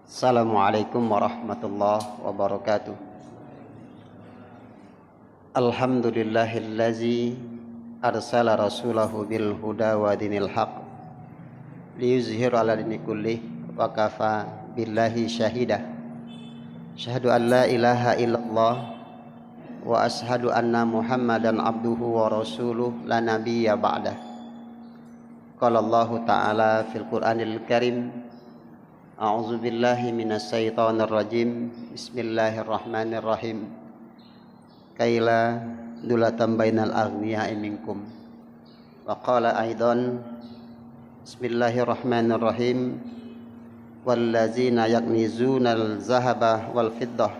Assalamualaikum warahmatullahi wabarakatuh. Alhamdulillahillazi arsala rasulahu bil huda wa dinil haq liyuzhiru ala dini kullih wa kafa billahi syahida. Asyhadu an la ilaha illallah wa ashhadu anna Muhammadan abduhu wa rasuluh la nabiyya ba'dah. Qala Allah ta'ala fil Qur'anil Karim, a'udzu billahi minas syaitonir rajim. Bismillahirrahmanirrahim. Kaila dulatan bainal aghniya'i minkum. Wa qala aidan, bismillahirrahmanirrahim, wallazina yaknizunal zahaba wal fiddah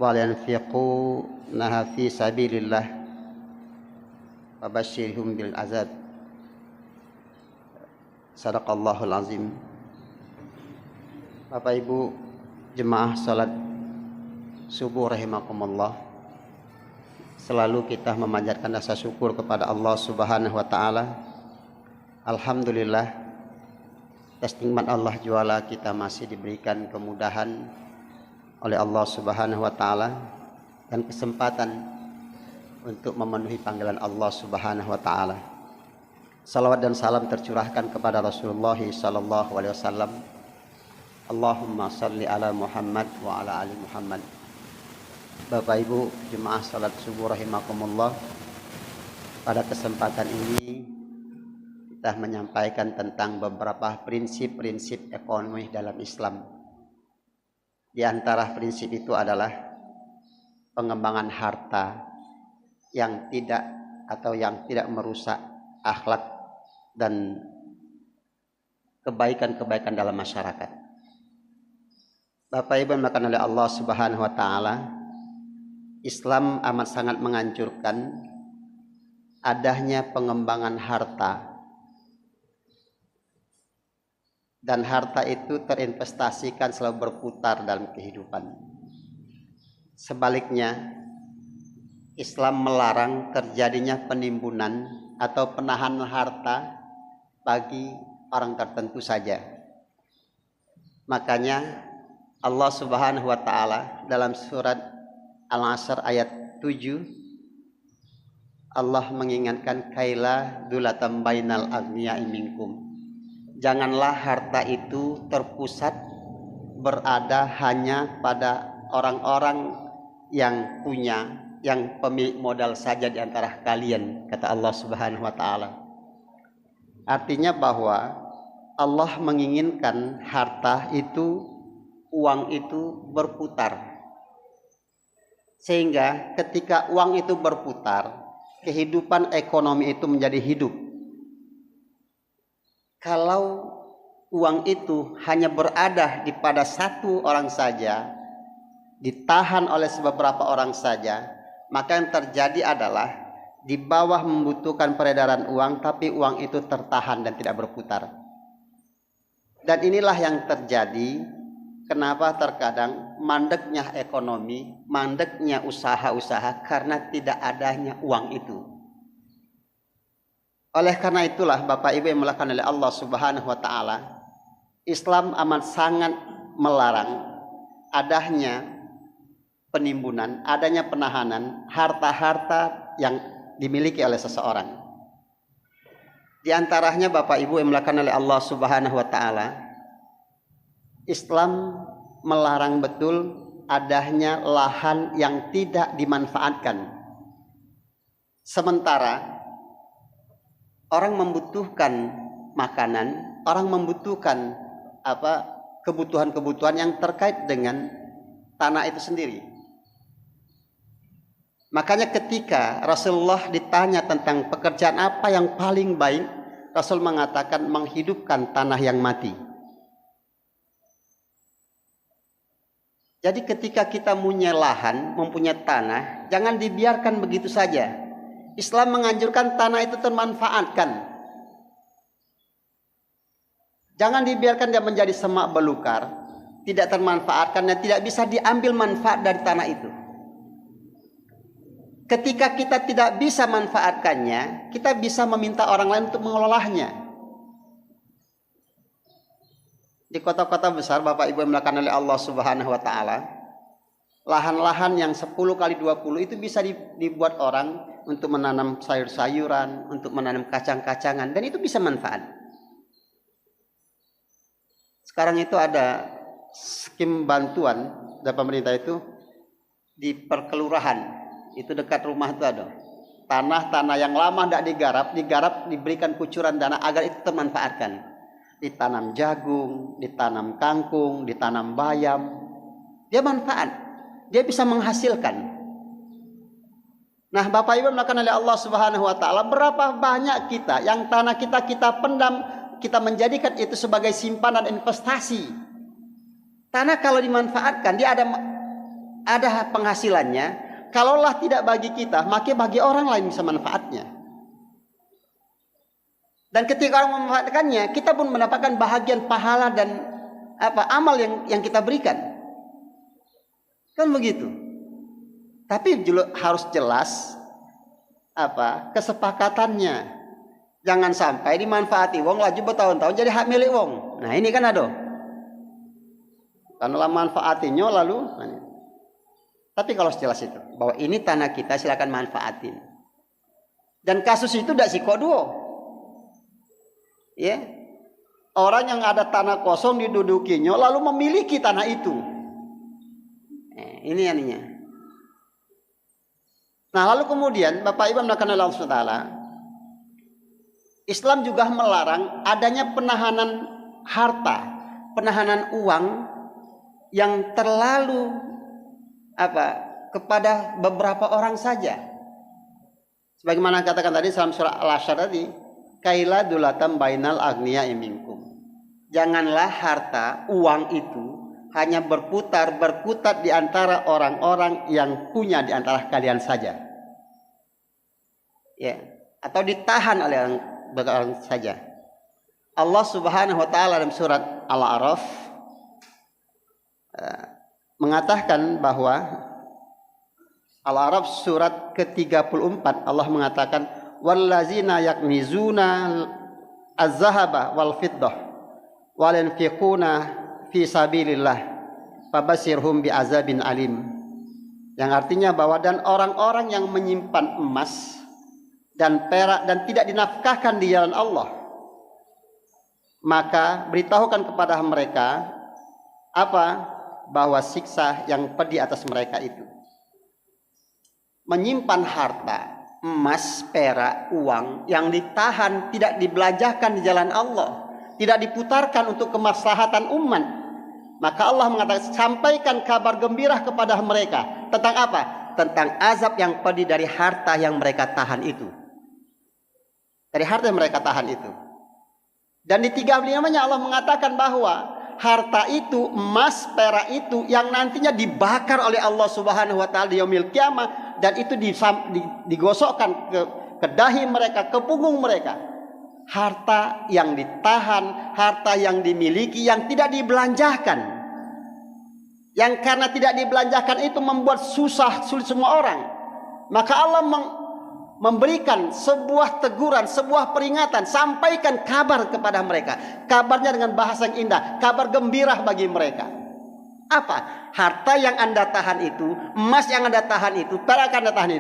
wal yanfiqunaha fi sabilillah fabashshirhum bil azab. Sadaqallahul azim. Bapak Ibu jemaah salat subuh rahimakumullah, selalu kita memanjatkan rasa syukur kepada Allah Subhanahu wa taala. Alhamdulillah, atas nikmat Allah juala kita masih diberikan kemudahan oleh Allah Subhanahu wa taala dan kesempatan untuk memenuhi panggilan Allah Subhanahu wa taala. Salawat dan salam tercurahkan kepada Rasulullah sallallahu alaihi wasallam. Allahumma salli ala Muhammad wa ala ali Muhammad. Bapak Ibu jemaah salat subuh rahimakumullah, pada kesempatan ini kita menyampaikan tentang beberapa prinsip-prinsip ekonomi dalam Islam. Di antara prinsip itu adalah pengembangan harta yang tidak merusak akhlak dan kebaikan-kebaikan dalam masyarakat. Bapak Ibu yang dimuliakan oleh Allah Subhanahu wa taala, Islam amat sangat menganjurkan adanya pengembangan harta, dan harta itu terinvestasikan selalu berputar dalam kehidupan. Sebaliknya, Islam melarang terjadinya penimbunan atau penahanan harta bagi orang tertentu saja. Makanya Allah Subhanahu wa taala dalam surat Al-Asr ayat 7, Allah mengingatkan kaila dulatan bainal aghniya'i minkum. Janganlah harta itu terpusat berada hanya pada orang-orang yang punya, yang pemilik modal saja di antara kalian, kata Allah Subhanahu wa taala. Artinya bahwa Allah menginginkan harta itu, uang itu berputar. Sehingga ketika uang itu berputar, kehidupan ekonomi itu menjadi hidup. Kalau uang itu hanya berada pada satu orang saja, ditahan oleh beberapa orang saja, maka yang terjadi adalah di bawah membutuhkan peredaran uang, tapi uang itu tertahan dan tidak berputar. Dan inilah yang terjadi. Kenapa terkadang mandeknya ekonomi, mandeknya usaha-usaha, karena tidak adanya uang itu. Oleh karena itulah Bapak Ibu yang dimuliakan oleh Allah Subhanahu wa taala, Islam amat sangat melarang adanya penimbunan, adanya penahanan harta-harta yang dimiliki oleh seseorang. Di antaranya Bapak Ibu yang dimuliakan oleh Allah Subhanahu wa taala, Islam melarang betul adanya lahan yang tidak dimanfaatkan. Sementara orang membutuhkan makanan, orang membutuhkan kebutuhan-kebutuhan yang terkait dengan tanah itu sendiri. Makanya ketika Rasulullah ditanya tentang pekerjaan apa yang paling baik, Rasul mengatakan menghidupkan tanah yang mati. Jadi ketika kita punya lahan, mempunyai tanah, jangan dibiarkan begitu saja. Islam menganjurkan tanah itu termanfaatkan. Jangan dibiarkan dia menjadi semak belukar, tidak termanfaatkan dan tidak bisa diambil manfaat dari tanah itu. Ketika kita tidak bisa manfaatkannya, kita bisa meminta orang lain untuk mengelolanya. Di kota-kota besar Bapak Ibu yang dimuliakan oleh Allah Subhanahu wa taala, lahan-lahan yang 10 kali 20 itu bisa dibuat orang untuk menanam sayur-sayuran, untuk menanam kacang-kacangan, dan itu bisa manfaat. Sekarang itu ada skim bantuan dari pemerintah itu di perkelurahan, itu dekat rumah itu ada tanah-tanah yang lama tidak digarap diberikan kucuran dana agar itu termanfaatkan. Ditanam jagung, ditanam kangkung, ditanam bayam. Dia manfaat. Dia bisa menghasilkan. Nah, Bapak Ibu melakukan oleh Allah Subhanahu wa taala, berapa banyak kita yang tanah kita pendam, kita menjadikan itu sebagai simpanan investasi. Tanah kalau dimanfaatkan, dia ada penghasilannya. Kalaulah tidak bagi kita, maka bagi orang lain bisa manfaatnya. Dan ketika orang memanfaatkannya, kita pun mendapatkan bahagian pahala dan amal yang kita berikan. Kan begitu. Tapi harus jelas kesepakatannya. Jangan sampai dimanfaati wong laju bertahun-tahun jadi hak milik wong. Nah, ini kan ada. Karena manfaatinya lalu. Tapi kalau jelas itu bahwa ini tanah kita, silakan manfaatin. Dan kasus itu tidak sikoduo. Ya. Orang yang ada tanah kosong didudukinya lalu memiliki tanah itu. Ini aninya. Nah, lalu kemudian Bapak Ibu melakukan Allah SWT, Islam juga melarang adanya penahanan harta, penahanan uang yang terlalu kepada beberapa orang saja. Sebagaimana katakan tadi dalam surah Al-Asyr tadi, kaila dulatam bainal agniya minkum. Janganlah harta, uang itu hanya berkutat di antara orang-orang yang punya di antara kalian saja. Ya, atau ditahan oleh orang saja. Allah Subhanahu wa taala dalam surat Al-A'raf mengatakan bahwa Al-A'raf surat ke-34, Allah mengatakan wallazina yaknizuna az-zahaba wal fiddah wal yanfiquna fi sabilillah fabashirhum bi'azabin alim. Yang artinya bahwa dan orang-orang yang menyimpan emas dan perak dan tidak dinafkahkan di jalan Allah, maka beritahukan kepada mereka bahwa siksa yang pedih atas mereka itu. Menyimpan harta, emas, perak, uang yang ditahan, tidak dibelanjakan di jalan Allah, tidak diputarkan untuk kemaslahatan umat, maka Allah mengatakan sampaikan kabar gembira kepada mereka tentang apa? Tentang azab yang pedih dari harta yang mereka tahan itu. Dari harta yang mereka tahan itu. Dan di 35-nya Allah mengatakan bahwa harta itu, emas, perak itu yang nantinya dibakar oleh Allah Subhanahu wa taala di yaumil kiamah, dan itu digosokkan ke dahi mereka, ke punggung mereka. Harta yang ditahan, harta yang dimiliki yang tidak dibelanjakan. Yang karena tidak dibelanjakan itu membuat sulit semua orang. Maka Allah memberikan sebuah teguran, sebuah peringatan, sampaikan kabar kepada mereka. Kabarnya dengan bahasa yang indah, kabar gembira bagi mereka. Apa? Harta yang Anda tahan itu, emas yang Anda tahan itu, perak yang Anda tahan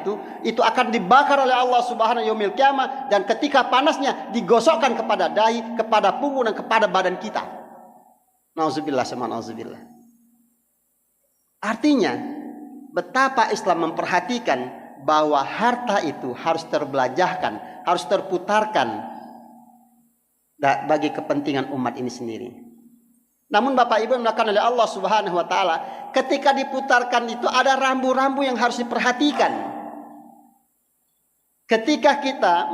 itu akan dibakar oleh Allah Subhanahu yaumil qiyamah, dan ketika panasnya digosokkan kepada dahi, kepada punggung dan kepada badan kita. Nauzubillah sama nauzubillah. Artinya, betapa Islam memperhatikan bahwa harta itu harus terbelanjakan, harus terputarkan bagi kepentingan umat ini sendiri. Namun Bapak Ibu yang dimuliakan oleh Allah Subhanahu wa taala, ketika diputarkan itu ada rambu-rambu yang harus diperhatikan. Ketika kita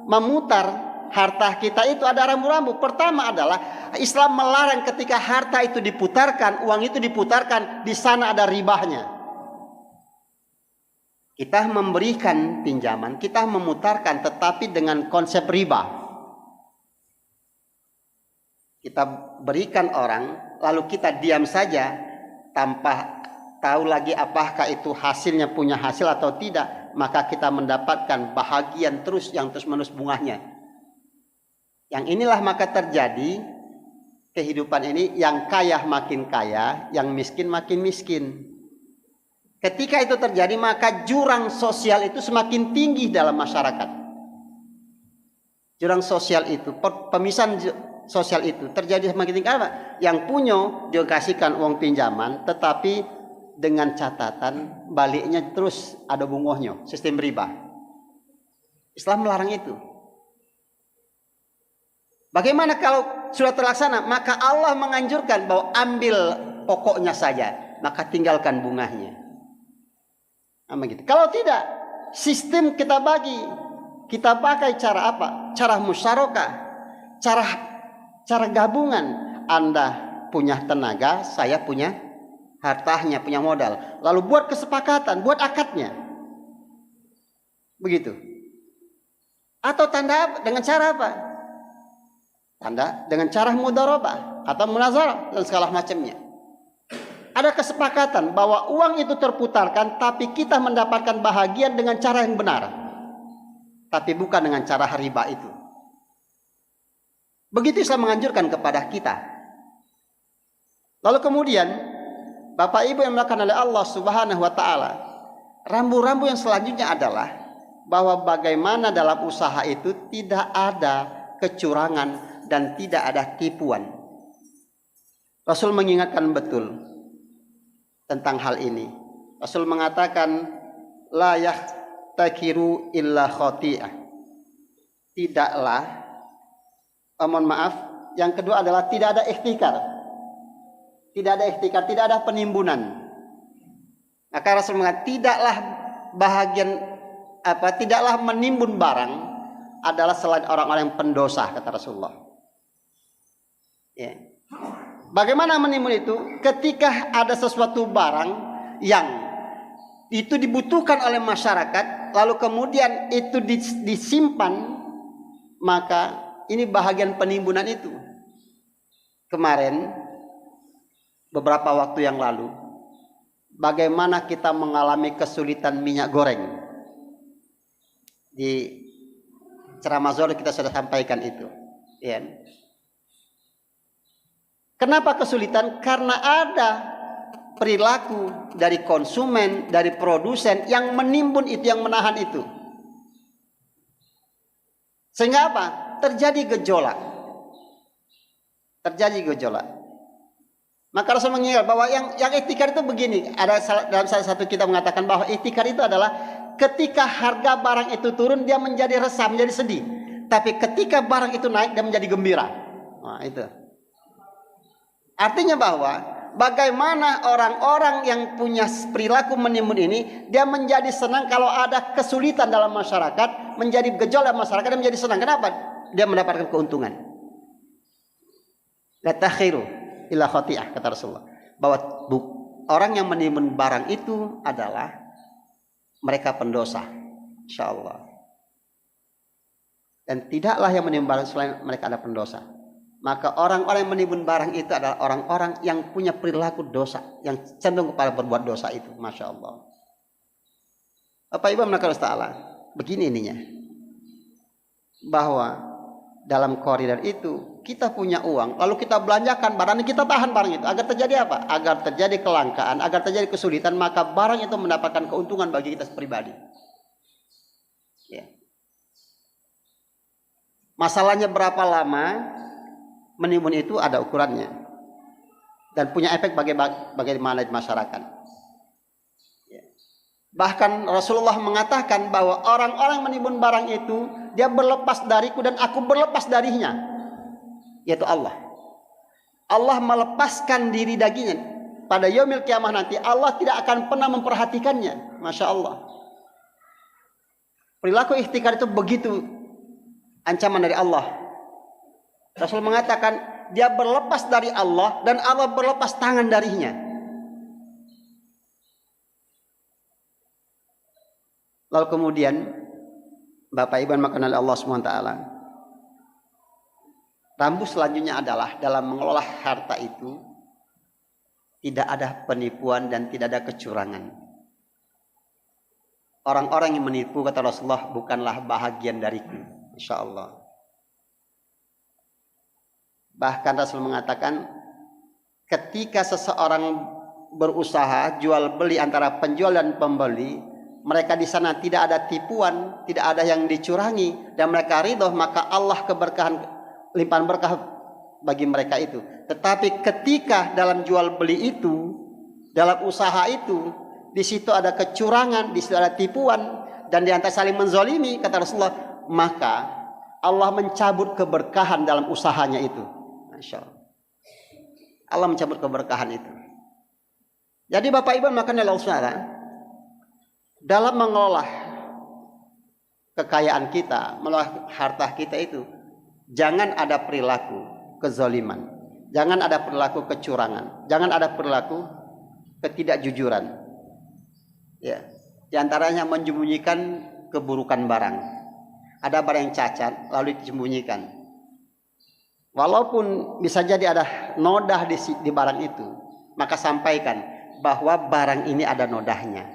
memutar harta kita itu ada rambu-rambu. Pertama adalah Islam melarang ketika harta itu diputarkan, uang itu diputarkan, di sana ada ribahnya. Kita memberikan pinjaman, kita memutarkan, tetapi dengan konsep riba. Kita berikan orang, lalu kita diam saja tanpa tahu lagi apakah itu hasilnya punya hasil atau tidak, maka kita mendapatkan bahagian yang terus menerus bunganya. Yang inilah maka terjadi kehidupan ini yang kaya makin kaya, yang miskin makin miskin. Ketika itu terjadi, maka jurang sosial itu semakin tinggi dalam masyarakat. Jurang sosial itu, pemisahan sosial itu terjadi semakin tinggi. Apa? Yang punya dikasihkan uang pinjaman, tetapi dengan catatan baliknya terus ada bunganya, sistem riba. Islam melarang itu. Bagaimana kalau sudah terlaksana? Maka Allah menganjurkan bahwa ambil pokoknya saja, maka tinggalkan bunganya. Nah, begitu. Kalau tidak, sistem kita bagi, kita pakai cara apa? Cara musyarakah, cara gabungan. Anda punya tenaga, saya punya hartanya, punya modal. Lalu buat kesepakatan, buat akadnya. Begitu. Atau tanda dengan cara apa? Tanda dengan cara mudharabah atau munazarah dan segala macamnya. Ada kesepakatan bahwa uang itu terputarkan, tapi kita mendapatkan bahagian dengan cara yang benar, tapi bukan dengan cara riba itu. Begitu Islam menganjurkan kepada kita. Lalu kemudian Bapak Ibu yang dimuliakan oleh Allah Subhanahu wa taala, rambu-rambu yang selanjutnya adalah bahwa bagaimana dalam usaha itu tidak ada kecurangan dan tidak ada tipuan. Rasul mengingatkan betul tentang hal ini. Rasul mengatakan la yahtakiru illa khati'ah. Tidaklah, mohon maaf, yang kedua adalah tidak ada ihtikar. Tidak ada ihtikar, tidak ada penimbunan. Maka Rasul mengatakan tidaklah tidaklah menimbun barang adalah selain orang-orang yang pendosa, kata Rasulullah. Ya. Bagaimana menimbun itu? Ketika ada sesuatu barang yang itu dibutuhkan oleh masyarakat, lalu kemudian itu disimpan, maka ini bahagian penimbunan itu. Kemarin, beberapa waktu yang lalu, bagaimana kita mengalami kesulitan minyak goreng. Di ceramah Zuhur kita sudah sampaikan itu. Ya. Kenapa kesulitan? Karena ada perilaku dari konsumen, dari produsen yang menimbun itu, yang menahan itu. Sehingga apa? Terjadi gejolak. Maka Rasul mengingat bahwa yang ihtikar itu begini. Ada dalam salah satu kitab mengatakan bahwa ihtikar itu adalah ketika harga barang itu turun, dia menjadi resah, menjadi sedih. Tapi ketika barang itu naik, dia menjadi gembira. Nah, itu. Artinya bahwa bagaimana orang-orang yang punya perilaku menimbun ini, dia menjadi senang kalau ada kesulitan dalam masyarakat, menjadi gejolak dalam masyarakat, dia menjadi senang. Kenapa? Dia mendapatkan keuntungan. La takhiru illa khati'ah, kata Rasulullah. Bahwa orang yang menimbun barang itu adalah mereka pendosa, insyaallah. Dan tidaklah yang menimbun barang selain mereka ada pendosa. Maka orang-orang yang menimbun barang itu adalah orang-orang yang punya perilaku dosa, yang cenderung kepada berbuat dosa itu, masya Allah. Bapak Ibu menakan Allah, begini ininya, bahwa dalam koridor itu kita punya uang, lalu kita belanjakan barang, kita tahan barang itu, agar terjadi apa? Agar terjadi kelangkaan, agar terjadi kesulitan, maka barang itu mendapatkan keuntungan bagi kita pribadi. Ya. Masalahnya berapa lama menimbun itu ada ukurannya dan punya efek bagaimana di masyarakat. Ya. Bahkan Rasulullah mengatakan bahwa orang-orang menimbun barang itu dia berlepas dariku dan aku berlepas darinya, yaitu Allah. Allah melepaskan diri dagingnya pada yaumil kiamah nanti. Allah tidak akan pernah memperhatikannya, masya Allah. Perilaku ihtikar itu begitu ancaman dari Allah. Rasul mengatakan dia berlepas dari Allah dan Allah berlepas tangan darinya. Lalu kemudian Bapak Ibu makanan Allah SWT, rambu selanjutnya adalah dalam mengelola harta itu tidak ada penipuan dan tidak ada kecurangan. Orang-orang yang menipu, kata Rasulullah, bukanlah bahagian dariku, insya Allah. Bahkan Rasul mengatakan ketika seseorang berusaha jual beli antara penjual dan pembeli, mereka di sana tidak ada tipuan, tidak ada yang dicurangi, dan mereka ridho, maka Allah keberkahan, limpahan berkah bagi mereka itu. Tetapi ketika dalam jual beli itu, dalam usaha itu, di situ ada kecurangan, di situ ada tipuan, dan di antara saling menzolimi, kata Rasulullah, maka Allah mencabut keberkahan dalam usahanya itu. Masya Allah. Allah mencabut keberkahan itu. Jadi Bapak Ibu maka Allah SWT dalam mengelola kekayaan kita, mengelola harta kita itu, jangan ada perilaku kezaliman, jangan ada perilaku kecurangan, jangan ada perilaku ketidakjujuran. Ya, di antaranya menyembunyikan keburukan barang. Ada barang yang cacat lalu disembunyikan. Walaupun bisa jadi ada nodah di barang itu, maka sampaikan bahwa barang ini ada nodahnya.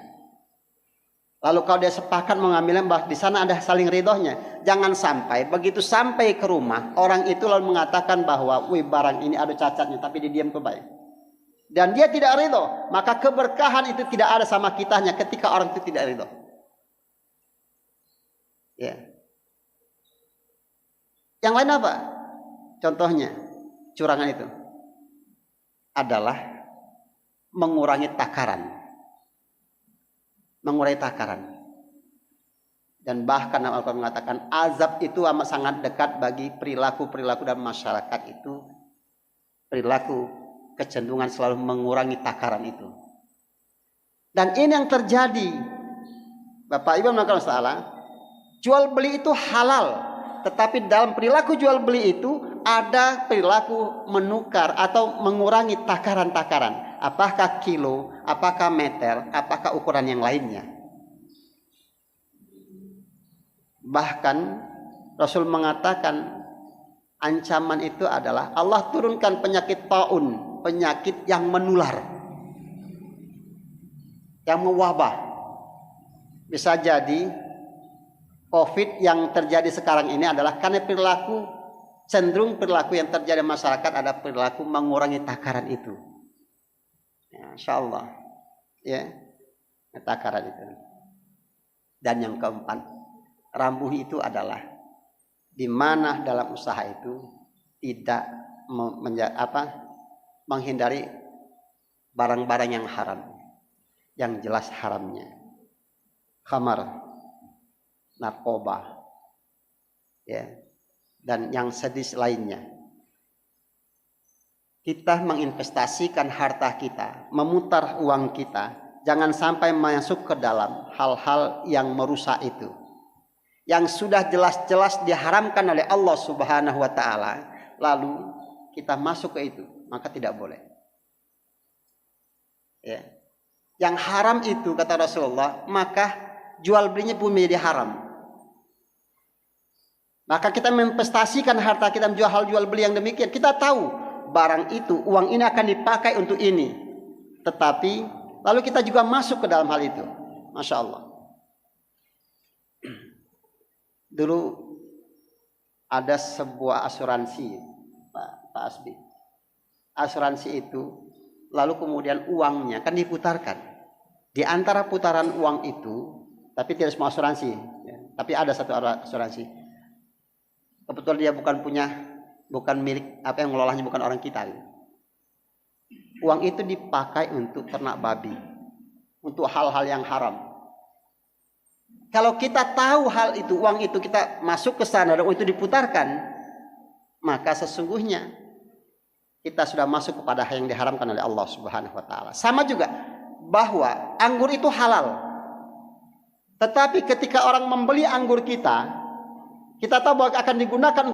Lalu kalau dia sepakat mengambilnya, bahwa di sana ada saling ridhonya. Jangan sampai begitu sampai ke rumah, orang itu lalu mengatakan bahwa, wih barang ini ada cacatnya, tapi dia diam kebaik. Dan dia tidak ridho, maka keberkahan itu tidak ada sama kitanya ketika orang itu tidak ridho. Ya. Yang lain apa? Contohnya, curangan itu adalah mengurangi takaran. Mengurangi takaran. Dan bahkan Al-Quran mengatakan azab itu amat sangat dekat bagi perilaku-perilaku dalam masyarakat itu. Perilaku kecenderungan selalu mengurangi takaran itu. Dan ini yang terjadi. Bapak Ibu mengatakan salah. Jual beli itu halal. Tetapi dalam perilaku jual beli itu ada perilaku menukar atau mengurangi takaran-takaran. Apakah kilo, apakah meter, apakah ukuran yang lainnya. Bahkan Rasul mengatakan ancaman itu adalah Allah turunkan penyakit taun, penyakit yang menular, yang mewabah. Bisa jadi COVID yang terjadi sekarang ini adalah karena cenderung perilaku yang terjadi di masyarakat ada perilaku mengurangi takaran itu. Ya, Insya Allah, ya, takaran itu. Dan yang keempat, rambuh itu adalah di mana dalam usaha itu tidak menghindari barang-barang yang haram, yang jelas haramnya, khamar, narkoba, ya, dan yang sedis lainnya. Kita menginvestasikan harta kita, memutar uang kita, jangan sampai masuk ke dalam hal-hal yang merusak itu, yang sudah jelas-jelas diharamkan oleh Allah Subhanahu wa Ta'ala, lalu kita masuk ke itu, maka tidak boleh. Ya. Yang haram itu kata Rasulullah, maka jual belinya pun menjadi haram. Maka kita menginvestasikan harta kita menjual hal jual beli yang demikian. Kita tahu barang itu, uang ini akan dipakai untuk ini. Tetapi lalu kita juga masuk ke dalam hal itu. Masya Allah. Dulu ada sebuah asuransi, Pak Asbi. Asuransi itu lalu kemudian uangnya kan diputarkan. Di antara putaran uang itu, tapi tidak semua asuransi, ya, tapi ada satu asuransi. Kebetulan dia bukan milik, apa yang mengelolanya bukan orang kita. Uang itu dipakai untuk ternak babi, untuk hal-hal yang haram. Kalau kita tahu hal itu, uang itu kita masuk ke sana dan uang itu diputarkan, maka sesungguhnya kita sudah masuk kepada hal yang diharamkan oleh Allah Subhanahu wa Ta'ala. Sama juga bahwa anggur itu halal. Tetapi ketika orang membeli anggur kita tahu bahwa akan digunakan